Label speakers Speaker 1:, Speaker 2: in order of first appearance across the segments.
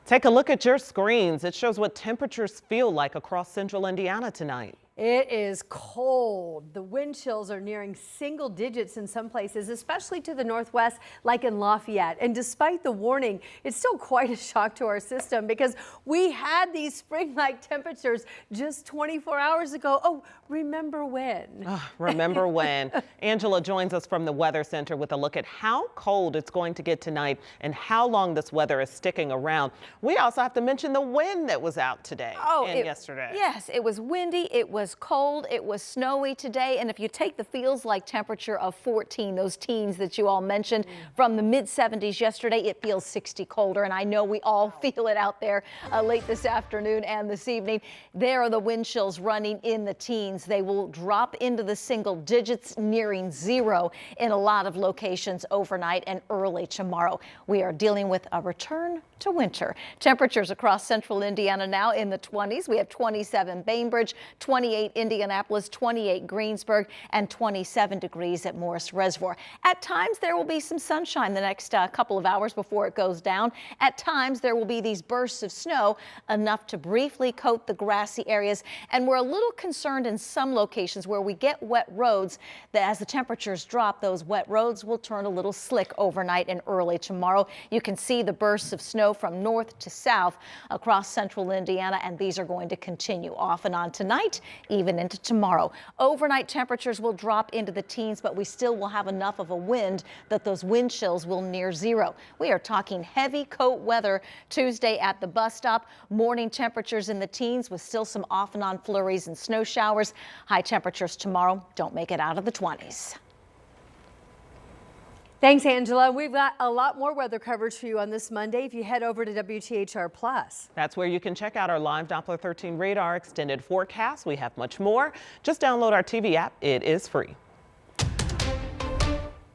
Speaker 1: Take a look at your screens. It shows what temperatures feel like across central Indiana tonight.
Speaker 2: It is cold. The wind chills are nearing single digits in some places, especially to the northwest, like in Lafayette. And despite the warning, it's still quite a shock to our system because we had these spring-like temperatures just 24 hours ago. Oh, remember when?
Speaker 1: Remember when? Angela joins us from the Weather Center with a look at how cold it's going to get tonight and how long this weather is sticking around. We also have to mention the wind that was out today and yesterday.
Speaker 3: Yes, it was windy. It was cold, it was snowy today, and if you take the feels like temperature of 14, those teens that you all mentioned, from the mid 70s yesterday, it feels 60 colder, and I know we all feel it out there late this afternoon and this evening. There are the wind chills running in the teens. They will drop into the single digits, nearing zero in a lot of locations overnight and early tomorrow. We are dealing with a return to winter. Temperatures across central Indiana now in the 20s. We have 27 Bainbridge, 28 Indianapolis, 28 Greensburg, and 27 degrees at Morris Reservoir. At times there will be some sunshine the next couple of hours before it goes down. At times there will be these bursts of snow, enough to briefly coat the grassy areas, and we're a little concerned in some locations where we get wet roads that as the temperatures drop, those wet roads will turn a little slick overnight and early tomorrow. You can see the bursts of snow from north to south across central Indiana, and these are going to continue off and on tonight, even into tomorrow. Overnight temperatures will drop into the teens, but we still will have enough of a wind that those wind chills will near zero. We are talking heavy coat weather Tuesday at the bus stop. Morning temperatures in the teens with still some off and on flurries and snow showers. High temperatures tomorrow don't make it out of the 20s.
Speaker 2: Thanks, Angela. We've got a lot more weather coverage for you on this Monday if you head over to WTHR Plus.
Speaker 1: That's where you can check out our live Doppler 13 radar extended forecast. We have much more. Just download our TV app. It is free.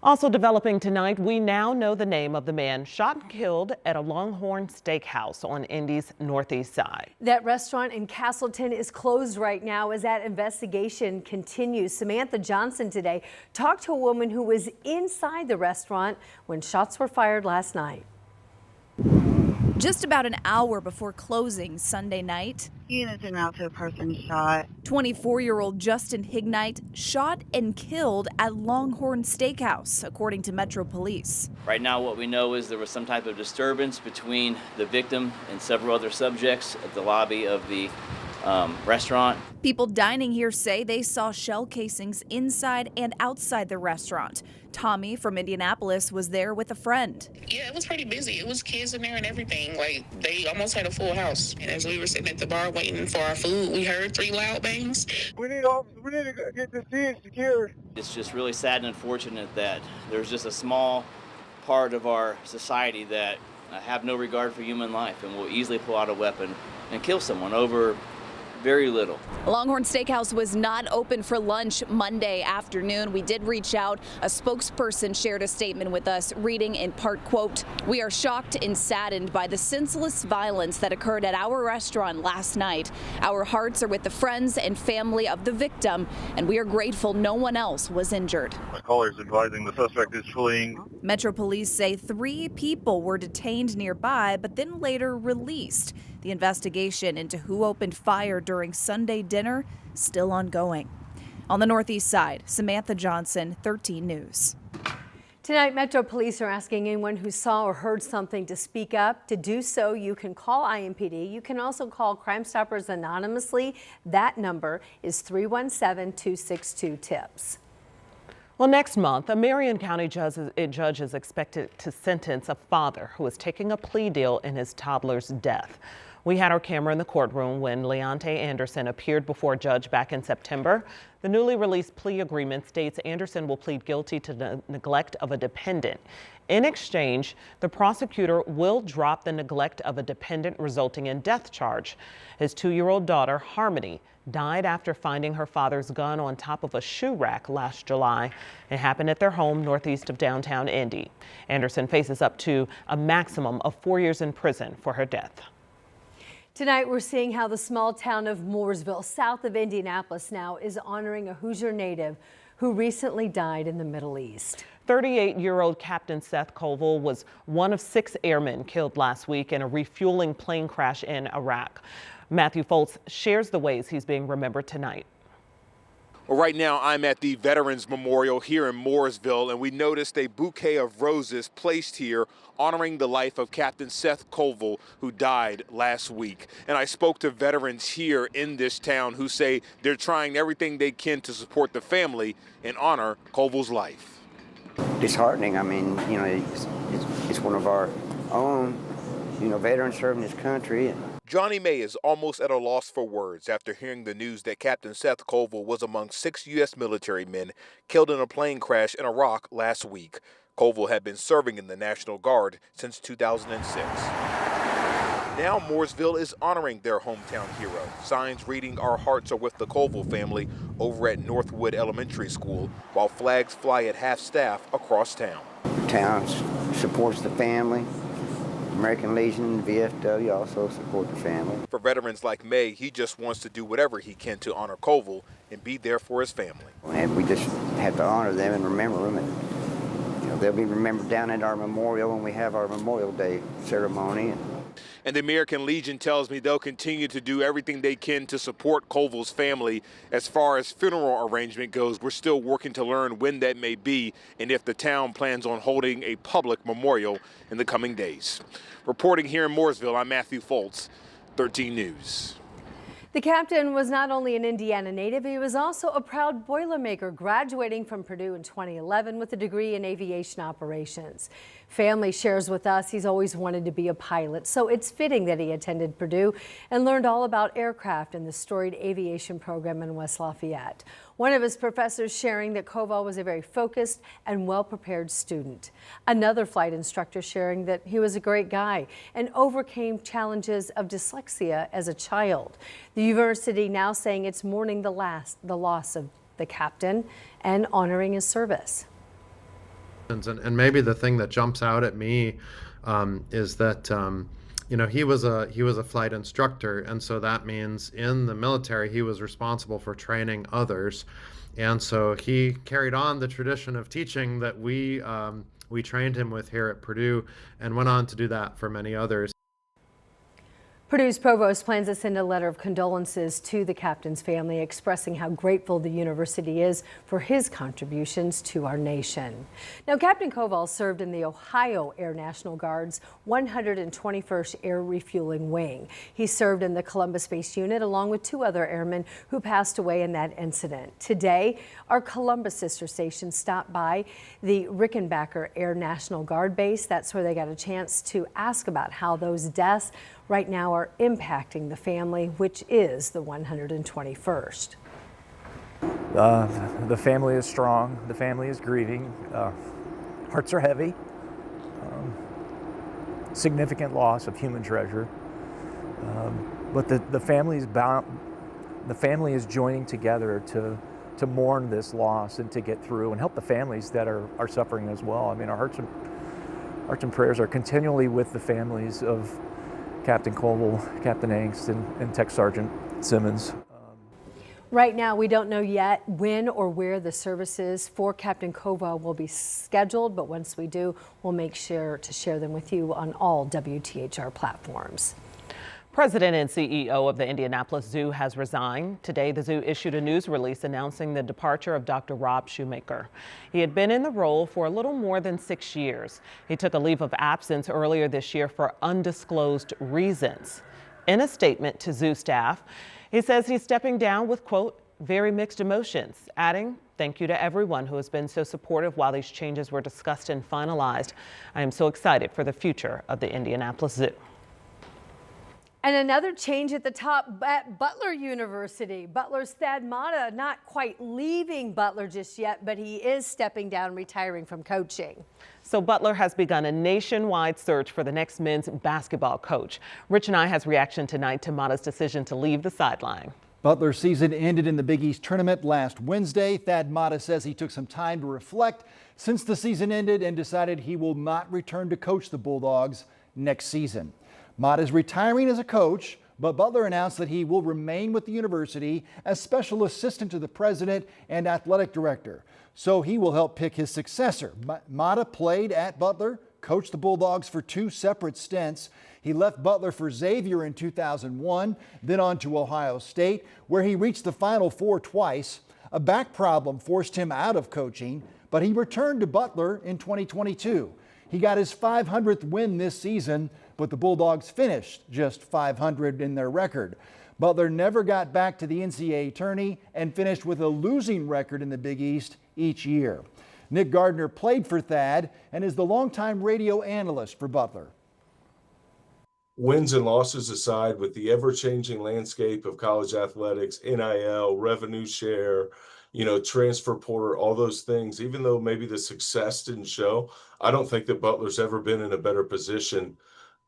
Speaker 1: Also developing tonight, we now know the name of the man shot and killed at a Longhorn Steakhouse on Indy's northeast side.
Speaker 2: That restaurant in Castleton is closed right now as that investigation continues. Samantha Johnson today talked to a woman who was inside the restaurant when shots were fired last night.
Speaker 4: Just about an hour before closing Sunday night,
Speaker 5: Innocent out to a person shot.
Speaker 4: 24-year-old Justin Hignite shot and killed at Longhorn Steakhouse, according to Metro Police.
Speaker 6: Right now what we know is there was some type of disturbance between the victim and several other subjects at the lobby of the restaurant.
Speaker 4: People dining here say they saw shell casings inside and outside the restaurant. Tommy from Indianapolis was there with a friend.
Speaker 7: Yeah, it was pretty busy. It was kids in there and everything. Like, they almost had a full house. And as we were sitting at the bar waiting for our food, we heard 3 loud bangs.
Speaker 5: We need to get the scene secured.
Speaker 6: It's just really sad and unfortunate that there's just a small part of our society that have no regard for human life and will easily pull out a weapon and kill someone over very little.
Speaker 4: Longhorn Steakhouse was not open for lunch Monday afternoon. We did reach out. A spokesperson shared a statement with us, reading in part, quote, "We are shocked and saddened by the senseless violence that occurred at our restaurant last night. Our hearts are with the friends and family of the victim, and we are grateful no one else was injured."
Speaker 5: My caller is advising the suspect is fleeing.
Speaker 4: Metro Police say 3 people were detained nearby, but then later released. The investigation into who opened fire during Sunday dinner still ongoing. On the northeast side, Samantha Johnson, 13 News.
Speaker 2: Tonight, Metro Police are asking anyone who saw or heard something to speak up. To do so, you can call IMPD. You can also call Crime Stoppers anonymously. That number is 317-262-TIPS.
Speaker 1: Well, next month, a Marion County judge is expected to sentence a father who is taking a plea deal in his toddler's death. We had our camera in the courtroom when Leonte Anderson appeared before a judge back in September. The newly released plea agreement states Anderson will plead guilty to the neglect of a dependent. In exchange, the prosecutor will drop the neglect of a dependent resulting in death charge. His 2-year-old daughter, Harmony, died after finding her father's gun on top of a shoe rack last July. It happened at their home northeast of downtown Indy. Anderson faces up to a maximum of 4 years in prison for her death.
Speaker 2: Tonight, we're seeing how the small town of Mooresville, south of Indianapolis now, is honoring a Hoosier native who recently died in the Middle East.
Speaker 1: 38-year-old Captain Seth Colville was one of 6 airmen killed last week in a refueling plane crash in Iraq. Matthew Foltz shares the ways he's being remembered tonight.
Speaker 8: Well, right now I'm at the Veterans Memorial here in Mooresville, and we noticed a bouquet of roses placed here honoring the life of Captain Seth Colville, who died last week. And I spoke to veterans here in this town who say they're trying everything they can to support the family and honor Colville's life.
Speaker 9: Disheartening. I mean, you know, it's one of our own, you know, veterans serving this country.
Speaker 8: Johnny May is almost at a loss for words after hearing the news that Captain Seth Colville was among 6 U.S. military men killed in a plane crash in Iraq last week. Colville had been serving in the National Guard since 2006. Now Mooresville is honoring their hometown hero. Signs reading "Our hearts are with the Colville family" over at Northwood Elementary School, while flags fly at half-staff across town.
Speaker 9: The town supports the family. American Legion, VFW also support the family.
Speaker 8: For veterans like May, he just wants to do whatever he can to honor Colville and be there for his family.
Speaker 9: And we just have to honor them and remember them. And, you know, they'll be remembered down at our memorial when we have our Memorial Day ceremony.
Speaker 8: And the American Legion tells me they'll continue to do everything they can to support Colville's family. As far as funeral arrangement goes, we're still working to learn when that may be and if the town plans on holding a public memorial in the coming days. Reporting here in Mooresville, I'm Matthew Foltz, 13 News.
Speaker 2: The captain was not only an Indiana native, he was also a proud Boilermaker, graduating from Purdue in 2011 with a degree in aviation operations. Family shares with us he's always wanted to be a pilot, so it's fitting that he attended Purdue and learned all about aircraft in the storied aviation program in West Lafayette. One of his professors sharing that Colville was a very focused and well-prepared student. Another flight instructor sharing that he was a great guy and overcame challenges of dyslexia as a child. The university now saying it's mourning the loss of the captain and honoring his service.
Speaker 10: And maybe the thing that jumps out at me is that you know, he was a flight instructor, and so that means in the military he was responsible for training others, and so he carried on the tradition of teaching that we trained him with here at Purdue, and went on to do that for many others.
Speaker 2: Purdue's provost plans to send a letter of condolences to the captain's family, expressing how grateful the university is for his contributions to our nation. Now, Captain Colville served in the Ohio Air National Guard's 121st Air Refueling Wing. He served in the Columbus Base Unit along with 2 other airmen who passed away in that incident. Today, our Columbus sister station stopped by the Rickenbacker Air National Guard base. That's where they got a chance to ask about how those deaths right now are impacting the family, which is the 121st.
Speaker 11: The family is strong. The family is grieving. Hearts are heavy. Significant loss of human treasure. But the family is joining together to mourn this loss and to get through and help the families that are suffering as well. I mean, our hearts and prayers are continually with the families of Captain Colville, Captain Angst, and Tech Sergeant Simmons.
Speaker 2: Right now, we don't know yet when or where the services for Captain Colville will be scheduled, but once we do, we'll make sure to share them with you on all WTHR platforms.
Speaker 1: President and CEO of the Indianapolis Zoo has resigned. Today, the zoo issued a news release announcing the departure of Dr. Rob Shoemaker. He had been in the role for a little more than 6 years. He took a leave of absence earlier this year for undisclosed reasons. In a statement to zoo staff, he says he's stepping down with, quote, very mixed emotions, adding, "Thank you to everyone who has been so supportive while these changes were discussed and finalized. I am so excited for the future of the Indianapolis Zoo."
Speaker 2: And another change at the top at Butler University. Butler's Thad Matta not quite leaving Butler just yet, but he is stepping down, retiring from coaching.
Speaker 1: So Butler has begun a nationwide search for the next men's basketball coach. Rich and I has reaction tonight to Matta's decision to leave the sideline.
Speaker 12: Butler's season ended in the Big East tournament last Wednesday. Thad Matta says he took some time to reflect since the season ended and decided he will not return to coach the Bulldogs next season. Matta is retiring as a coach, But Butler announced that he will remain with the university as special assistant to the president and athletic director. So he will help pick his successor. Mata played at Butler, coached the Bulldogs for 2 separate stints. He left Butler for Xavier in 2001, then on to Ohio State, where he reached the Final Four twice. A back problem forced him out of coaching, but he returned to Butler in 2022. He got his 500th win this season, but the Bulldogs finished just 500 in their record. Butler never got back to the NCAA tourney and finished with a losing record in the Big East each year. Nick Gardner played for Thad and is the longtime radio analyst for Butler.
Speaker 13: Wins and losses aside, with the ever-changing landscape of college athletics, NIL, revenue share, transfer portal, all those things, even though maybe the success didn't show, I don't think that Butler's ever been in a better position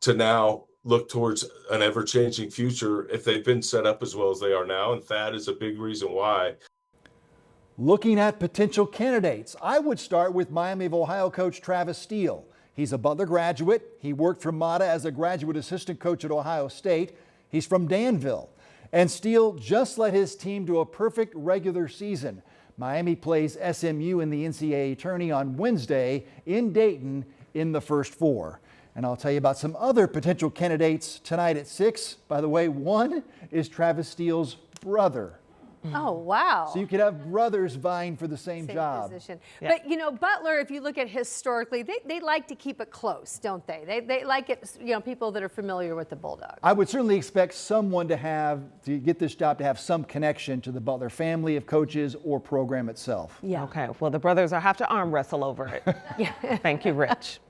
Speaker 13: to now look towards an ever-changing future if they've been set up as well as they are now, and Thad is a big reason why.
Speaker 12: Looking at potential candidates, I would start with Miami of Ohio coach Travis Steele. He's a Butler graduate. He worked for Mata as a graduate assistant coach at Ohio State. He's from Danville. And Steele just led his team to a perfect regular season. Miami plays SMU in the NCAA tourney on Wednesday in Dayton in the first 4. And I'll tell you about some other potential candidates tonight at 6. By the way, one is Travis Steele's brother.
Speaker 2: Oh, wow.
Speaker 12: So you could have brothers vying for the same job.
Speaker 2: Position. Yeah. But, Butler, if you look at historically, they like to keep it close, don't they? They like it, people that are familiar with the Bulldogs.
Speaker 12: I would certainly expect someone to get this job to have some connection to the Butler family of coaches or program itself.
Speaker 2: Yeah.
Speaker 1: Okay. Well, the brothers will have to arm wrestle over it. Yeah. Thank you, Rich.